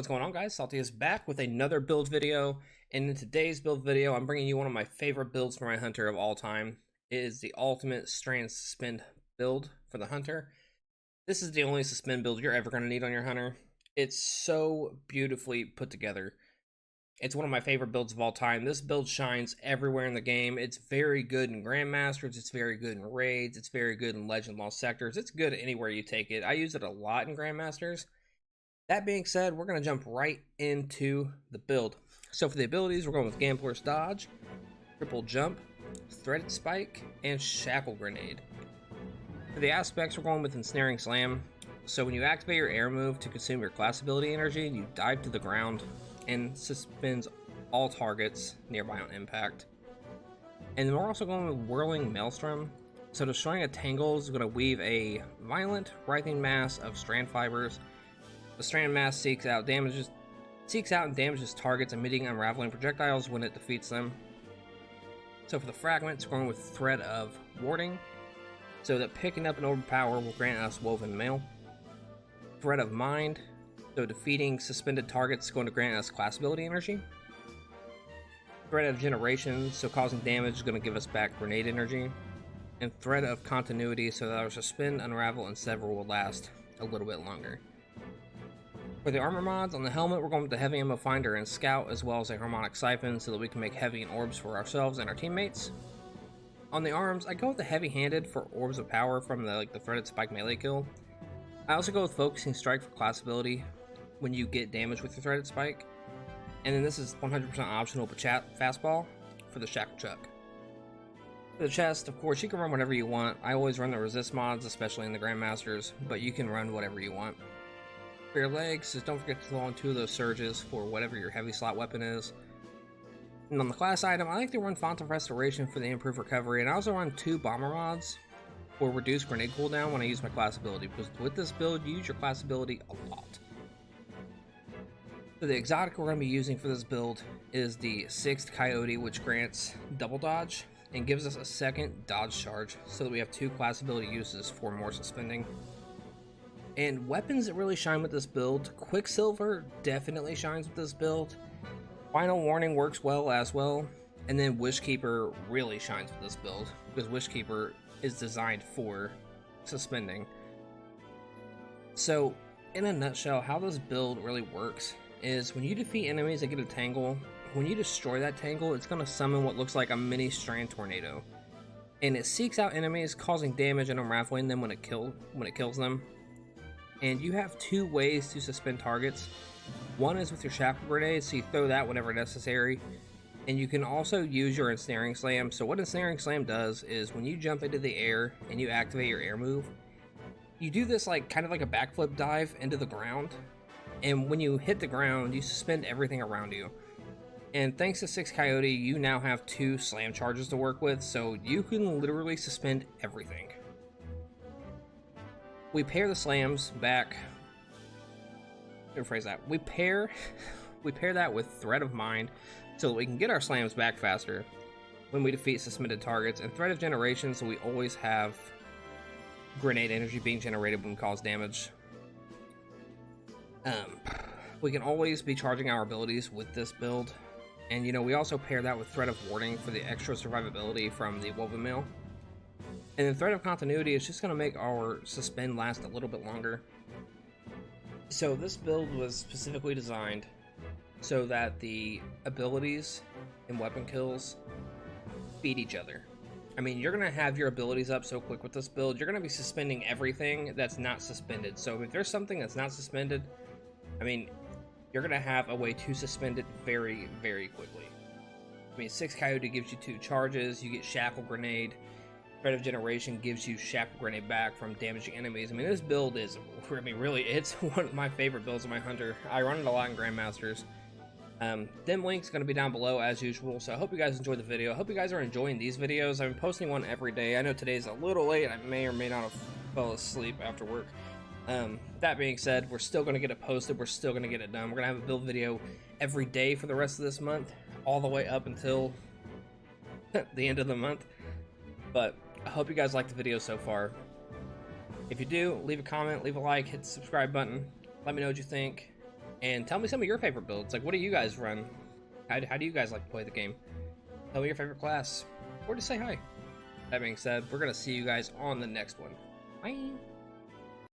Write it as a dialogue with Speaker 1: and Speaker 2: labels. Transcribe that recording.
Speaker 1: What's going on, guys? Salty is back with another build video, and in today's build video I'm bringing you one of my favorite builds for my hunter of all time. It is the ultimate strand suspend build for the hunter. This is the only suspend build you're ever going to need on your hunter. It's so beautifully put together. It's one of my favorite builds of all time. This build shines everywhere in the game. It's very good in Grandmasters, it's very good in Raids, it's very good in Legend Lost Sectors, it's good anywhere you take it. I use it a lot in Grandmasters. That being said, we're going to jump right into the build. So for the abilities, we're going with Gambler's Dodge, Triple Jump, Threaded Spike, and Shackle Grenade. For the aspects, we're going with Ensnaring Slam. So when you activate your air move to consume your class ability energy, you dive to the ground and suspends all targets nearby on impact. And then we're also going with Whirling Maelstrom. So destroying a tangle is going to weave a violent, writhing mass of strand fibers. The strand mass seeks out and damages targets, emitting unraveling projectiles when it defeats them. So for the fragments, we're going with Thread of Warding, so that picking up an overpower will grant us Woven Mail. Thread of Mind, so defeating suspended targets is going to grant us class ability energy. Thread of Generation, so causing damage is going to give us back grenade energy. And Thread of Continuity, so that our suspend, unravel, and sever will last a little bit longer. For the armor mods, on the helmet, we're going with the Heavy Ammo Finder and Scout, as well as a Harmonic Siphon, so that we can make heavy and orbs for ourselves and our teammates. On the arms, I go with the Heavy Handed for Orbs of Power from the Threaded Spike melee kill. I also go with Focusing Strike for class ability when you get damage with your Threaded Spike. And then this is 100% optional, but Fastball for the Shackle Chuck. For the chest, of course, you can run whatever you want. I always run the Resist mods, especially in the Grandmasters, but you can run whatever you want. For your legs, just don't forget to throw on 2 of those surges for whatever your heavy slot weapon is. And on the class item, I like to run Font of Restoration for the improved recovery, and I also run 2 bomber mods for reduced grenade cooldown when I use my class ability, because with this build, you use your class ability a lot. So the exotic we're going to be using for this build is the 6th Coyote, which grants double dodge and gives us a second dodge charge, so that we have 2 class ability uses for more suspending. And weapons that really shine with this build, Quicksilver definitely shines with this build. Final Warning works well as well. And then Wishkeeper really shines with this build, because Wishkeeper is designed for suspending. So, in a nutshell, how this build really works is when you defeat enemies that get a tangle, when you destroy that tangle, it's going to summon what looks like a mini strand tornado. And it seeks out enemies, causing damage and unraveling them when it kills them. And you have 2 ways to suspend targets. One is with your Shackle Grenade, so you throw that whenever necessary. And you can also use your Ensnaring Slam. So what Ensnaring Slam does is when you jump into the air and you activate your air move, you do this kind of like a backflip dive into the ground. And when you hit the ground, you suspend everything around you. And thanks to 6 Coyote, you now have 2 slam charges to work with, so you can literally suspend everything. We pair the slams back. Rephrase that. We pair that with Thread of Mind, so that we can get our slams back faster when we defeat suspended targets, and Thread of Generation, so we always have grenade energy being generated when we cause damage. We can always be charging our abilities with this build, and we also pair that with Thread of Warding for the extra survivability from the Woven Mail. And then Thread of Continuity is just going to make our suspend last a little bit longer. So this build was specifically designed so that the abilities and weapon kills feed each other. I mean, you're going to have your abilities up so quick with this build, you're going to be suspending everything that's not suspended. So if there's something that's not suspended, I mean, you're going to have a way to suspend it very, very quickly. I mean, 6 Coyote gives you 2 charges, you get Shackle Grenade. Thread of Generation gives you Shackle Grenade back from damaging enemies. I mean, this build is, really, it's one of my favorite builds of my hunter. I run it a lot in Grandmasters. Dim link's going to be down below as usual, so I hope you guys enjoyed the video. I hope you guys are enjoying these videos. I'm posting one every day. I know today's a little late. I may or may not have fell asleep after work. That being said, we're still going to get it posted. We're still going to get it done. We're going to have a build video every day for the rest of this month, all the way up until the end of the month. But I hope you guys liked the video so far. If you do, leave a comment, leave a like, hit the subscribe button. Let me know what you think. And tell me some of your favorite builds. Like, what do you guys run? How do you guys like to play the game? Tell me your favorite class, or just say hi. That being said, we're gonna see you guys on the next one. Bye.